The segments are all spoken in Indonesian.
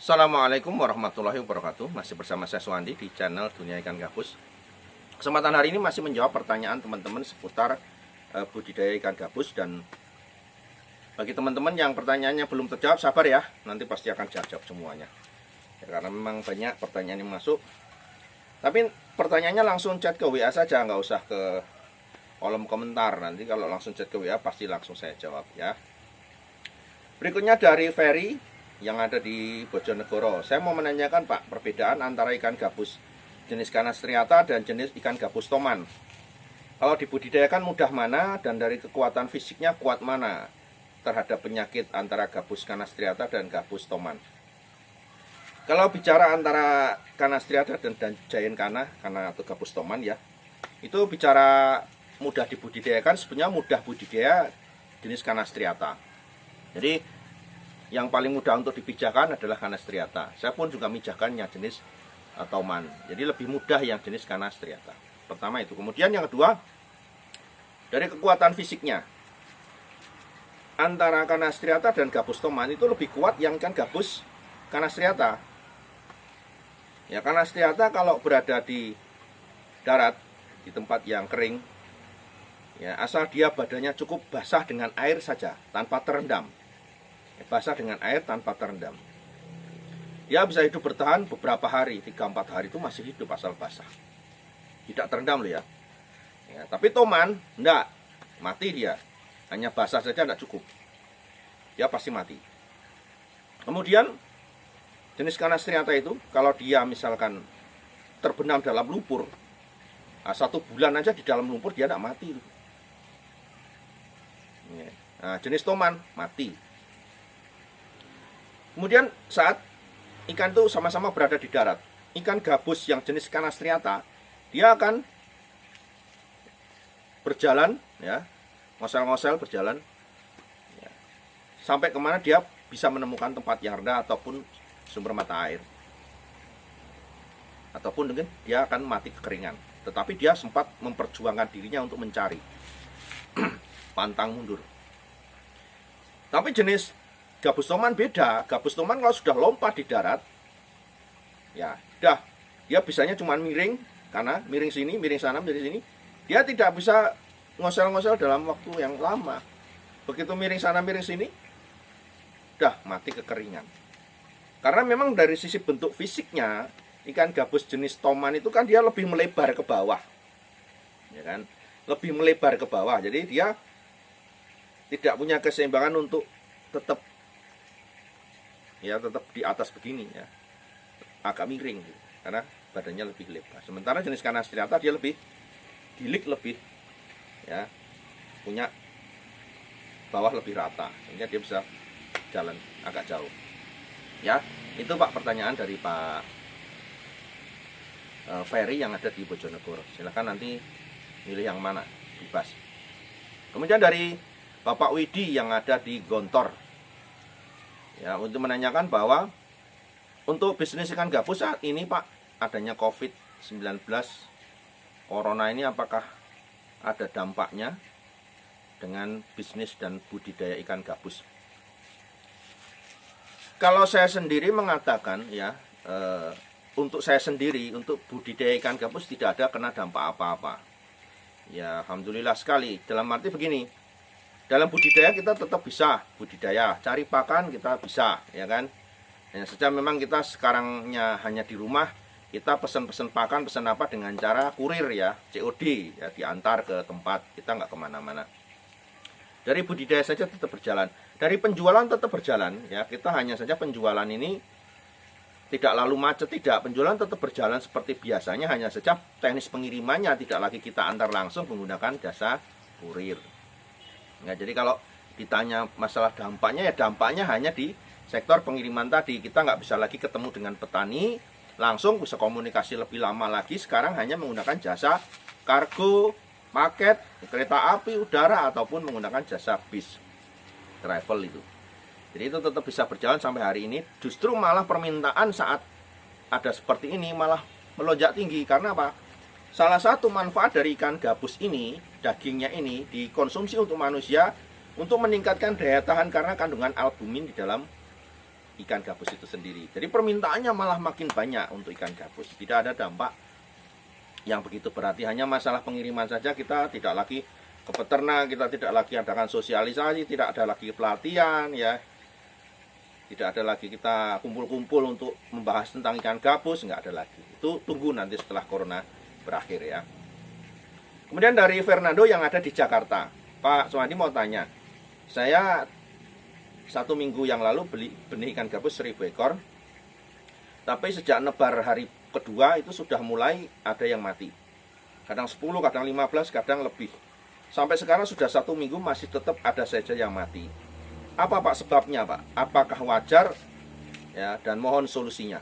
Assalamualaikum warahmatullahi wabarakatuh. Masih bersama saya Suwandi di channel Dunia Ikan Gabus. Kesempatan hari ini masih menjawab pertanyaan teman-teman seputar budidaya ikan gabus. Dan bagi teman-teman yang pertanyaannya belum terjawab, sabar ya, nanti pasti akan jawab semuanya ya, karena memang banyak pertanyaan yang masuk. Tapi pertanyaannya langsung chat ke WA saja, nggak usah ke kolom komentar. Nanti kalau langsung chat ke WA pasti langsung saya jawab ya. Berikutnya dari Ferry yang ada di Bojonegoro. Saya mau menanyakan Pak, perbedaan antara ikan gabus jenis Canas striata dan jenis ikan gabus toman. Kalau dibudidayakan mudah mana dan dari kekuatan fisiknya kuat mana terhadap penyakit antara gabus Canas striata dan gabus toman? Kalau bicara antara Canas striata dan giant kana atau gabus toman ya, itu bicara mudah dibudidayakan, sebenarnya mudah budidaya jenis Canas striata. Jadi yang paling mudah untuk dipijakan adalah Canas striata. Saya pun juga mijakannya jenis toman. Jadi lebih mudah yang jenis Canas striata. Pertama itu. Kemudian yang kedua, dari kekuatan fisiknya. Antara Canas striata dan gabus toman itu lebih kuat yang kan gabus Canas striata. Ya, Canas striata kalau berada di darat, di tempat yang kering, ya, asal dia badannya cukup basah dengan air saja, tanpa terendam. Basah dengan air tanpa terendam, dia bisa hidup bertahan beberapa hari, 3-4 hari itu masih hidup asal basah, tidak terendam loh ya. Tapi toman enggak, mati dia, hanya basah saja enggak cukup, dia pasti mati. Kemudian jenis Canas striata itu kalau dia misalkan terbenam dalam lumpur, 1 bulan aja di dalam lumpur dia enggak mati. Nah, jenis toman mati. Kemudian saat ikan itu sama-sama berada di darat, ikan gabus yang jenis Canas striata, dia akan berjalan ya, ngosel-ngosel berjalan ya, sampai kemana dia bisa menemukan tempat yang rendah ataupun sumber mata air, ataupun mungkin dia akan mati kekeringan. Tetapi dia sempat memperjuangkan dirinya untuk mencari pantang mundur. Tapi jenis gabus toman beda. Gabus toman kalau sudah lompat di darat, ya udah, dia bisanya cuma miring, karena miring sini, miring sana, miring sini. Dia tidak bisa ngosel-ngosel dalam waktu yang lama. Begitu miring sana, miring sini, udah mati kekeringan. Karena memang dari sisi bentuk fisiknya, ikan gabus jenis toman itu kan dia lebih melebar ke bawah, ya kan? Lebih melebar ke bawah. Jadi dia tidak punya keseimbangan untuk tetap di atas begini ya, agak miring gitu, karena badannya lebih lebar. Sementara jenis Canas striata dia lebih gilik, lebih ya, punya bawah lebih rata, sehingga dia bisa jalan agak jauh ya. Itu Pak pertanyaan dari Pak Ferry yang ada di Bojonegoro. Silahkan nanti milih yang mana, bebas. Kemudian dari Bapak Widi yang ada di Gontor ya, untuk menanyakan bahwa untuk bisnis ikan gabus saat ini Pak, adanya COVID-19 Corona ini, apakah ada dampaknya dengan bisnis dan budidaya ikan gabus? Kalau saya sendiri mengatakan ya, untuk saya sendiri, untuk budidaya ikan gabus tidak ada kena dampak apa-apa. Ya, alhamdulillah sekali. Dalam arti begini, dalam budidaya kita tetap bisa budidaya, cari pakan kita bisa, ya kan? Hanya saja memang kita sekarangnya hanya di rumah, kita pesen-pesen pakan, pesen apa dengan cara kurir ya, COD ya, diantar ke tempat, kita nggak kemana-mana. Dari budidaya saja tetap berjalan, dari penjualan tetap berjalan ya, kita hanya saja penjualan ini tidak lalu macet, tidak, penjualan tetap berjalan seperti biasanya, hanya saja teknis pengirimannya tidak lagi kita antar langsung menggunakan jasa kurir. Nah, jadi kalau ditanya masalah dampaknya, ya dampaknya hanya di sektor pengiriman tadi. Kita nggak bisa lagi ketemu dengan petani, langsung bisa komunikasi lebih lama lagi. Sekarang hanya menggunakan jasa kargo, paket, kereta api, udara, ataupun menggunakan jasa bis, travel itu. Jadi itu tetap bisa berjalan sampai hari ini. Justru malah permintaan saat ada seperti ini malah melonjak tinggi. Karena apa? Salah satu manfaat dari ikan gabus ini, dagingnya ini dikonsumsi untuk manusia untuk meningkatkan daya tahan karena kandungan albumin di dalam ikan gabus itu sendiri. Jadi permintaannya malah makin banyak untuk ikan gabus. Tidak ada dampak yang begitu berarti, hanya masalah pengiriman saja. Kita tidak lagi ke peternak, kita tidak lagi adakan sosialisasi, tidak ada lagi pelatihan ya. Tidak ada lagi kita kumpul-kumpul untuk membahas tentang ikan gabus, nggak ada lagi. Itu tunggu nanti setelah corona berakhir ya. Kemudian dari Fernando yang ada di Jakarta, Pak Suwandi mau tanya, saya 1 minggu yang lalu beli benih ikan gabus 1000 ekor, tapi sejak nebar hari kedua itu sudah mulai ada yang mati. Kadang 10, kadang 15, kadang lebih. Sampai sekarang sudah 1 minggu masih tetap ada saja yang mati. Apa Pak sebabnya Pak? Apakah wajar? Ya, dan mohon solusinya.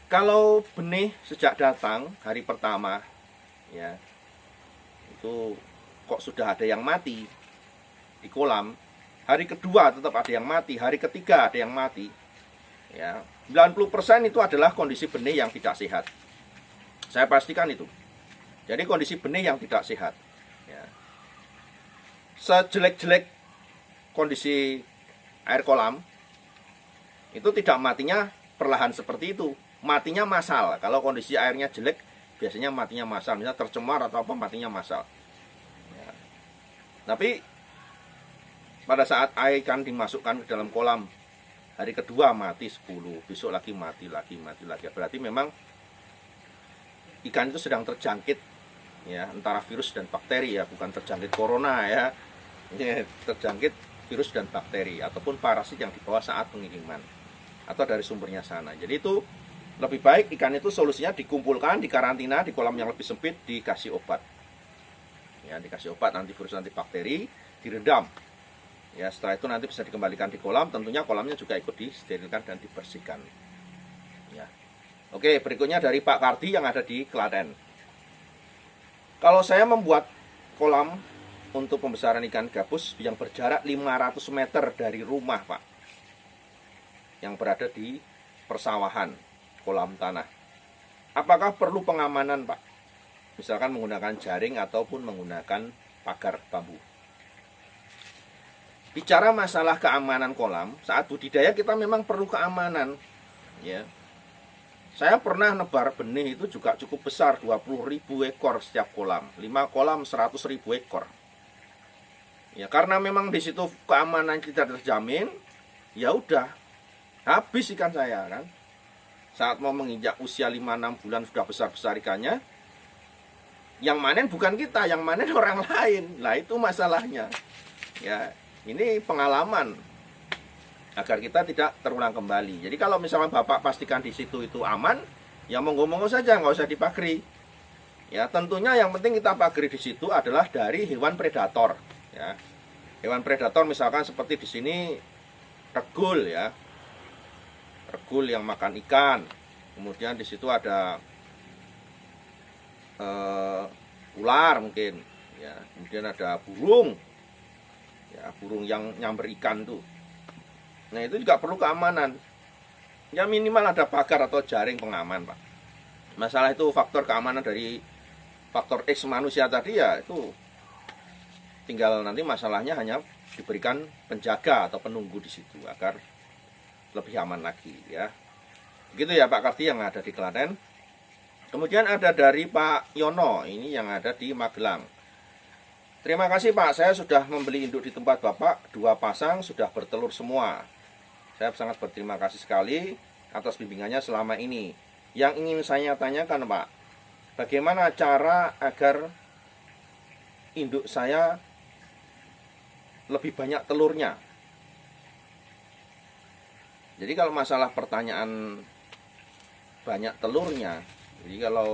Kalau benih sejak datang hari pertama, ya itu kok sudah ada yang mati di kolam. Hari kedua tetap ada yang mati, hari ketiga ada yang mati. Ya, 90% itu adalah kondisi benih yang tidak sehat. Saya pastikan itu. Jadi kondisi benih yang tidak sehat. Ya. Sejelek-jelek kondisi air kolam itu tidak matinya perlahan seperti itu, matinya massal. Kalau kondisi airnya jelek biasanya matinya massal, misalnya tercemar atau apa, matinya massal ya. Tapi pada saat air ikan dimasukkan ke dalam kolam, hari kedua mati 10, besok lagi mati lagi. Berarti memang ikan itu sedang terjangkit ya, antara virus dan bakteri ya, bukan terjangkit corona ya. Terjangkit virus dan bakteri ataupun parasit yang dibawa saat pengiriman atau dari sumbernya sana. Jadi itu lebih baik ikan itu solusinya dikumpulkan, dikarantina di kolam yang lebih sempit, dikasih obat. Ya, dikasih obat antivirus antibakteri, direndam. Ya, setelah itu nanti bisa dikembalikan di kolam, tentunya kolamnya juga ikut disterilkan dan dibersihkan. Ya. Oke, berikutnya dari Pak Kardi yang ada di Klaten. Kalau saya membuat kolam untuk pembesaran ikan gabus yang berjarak 500 meter dari rumah Pak, yang berada di persawahan, kolam tanah, apakah perlu pengamanan Pak? Misalkan menggunakan jaring ataupun menggunakan pagar bambu. Bicara masalah keamanan kolam, saat budidaya kita memang perlu keamanan ya. Saya pernah nebar benih itu juga cukup besar, 20.000 ekor setiap kolam, 5 kolam 100.000 ekor. Ya, karena memang di situ keamanan kita terjamin, ya udah habis ikan saya kan. Saat mau menginjak usia 5-6 bulan sudah besar-besar ikannya. Yang manen bukan kita, yang manen orang lain. Lah itu masalahnya. Ya, ini pengalaman agar kita tidak terulang kembali. Jadi kalau misalnya Bapak pastikan di situ itu aman, ya monggo-monggo saja, nggak usah dipagri. Ya, tentunya yang penting kita pagri di situ adalah dari hewan predator. Ya, hewan predator misalkan seperti di sini regul ya, regul yang makan ikan. Kemudian di situ ada ular mungkin, ya. Kemudian ada burung, ya, burung yang nyamber ikan tuh. Nah itu juga perlu keamanan. Ya minimal ada pagar atau jaring pengaman Pak. Masalah itu faktor keamanan dari faktor X manusia tadi ya itu tinggal nanti masalahnya hanya diberikan penjaga atau penunggu di situ agar lebih aman lagi ya. Begitu ya Pak Kardi yang ada di Klaten. Kemudian ada dari Pak Yono, ini yang ada di Magelang. Terima kasih Pak, saya sudah membeli induk di tempat Bapak, 2 pasang sudah bertelur semua. Saya sangat berterima kasih sekali atas bimbingannya selama ini. Yang ingin saya tanyakan Pak, bagaimana cara agar induk saya lebih banyak telurnya? Jadi kalau masalah pertanyaan banyak telurnya, jadi kalau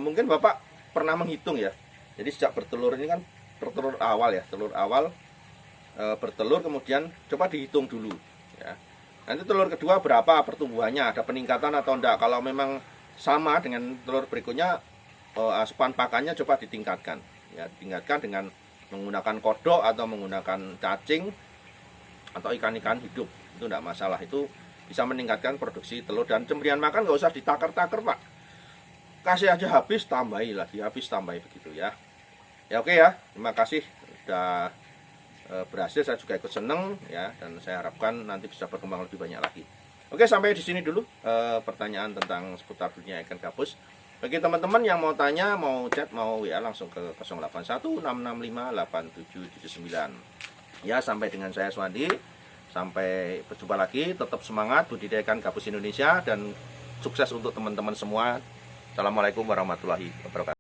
mungkin Bapak pernah menghitung ya. Jadi sejak bertelur ini kan bertelur awal ya, telur awal bertelur, kemudian coba dihitung dulu ya. Nanti telur kedua berapa pertumbuhannya, ada peningkatan atau enggak. Kalau memang sama dengan telur berikutnya, asupan pakannya coba ditingkatkan ya, ditingkatkan dengan menggunakan kodok atau menggunakan cacing atau ikan-ikan hidup, itu enggak masalah. Itu bisa meningkatkan produksi telur. Dan pemberian makan nggak usah ditakar-takar Pak, kasih aja habis tambahi lagi, habis tambahi begitu ya. Ya oke ya, terima kasih sudah berhasil, saya juga ikut seneng ya, dan saya harapkan nanti bisa berkembang lebih banyak lagi. Oke, sampai di sini dulu pertanyaan tentang seputar dunia ikan gabus. Bagi teman-teman yang mau tanya, mau chat, mau WA, langsung ke 0816658779. Ya, sampai dengan saya Suwandi. Sampai berjumpa lagi. Tetap semangat budidaya ikan gabus Indonesia dan sukses untuk teman-teman semua. Assalamualaikum warahmatullahi wabarakatuh.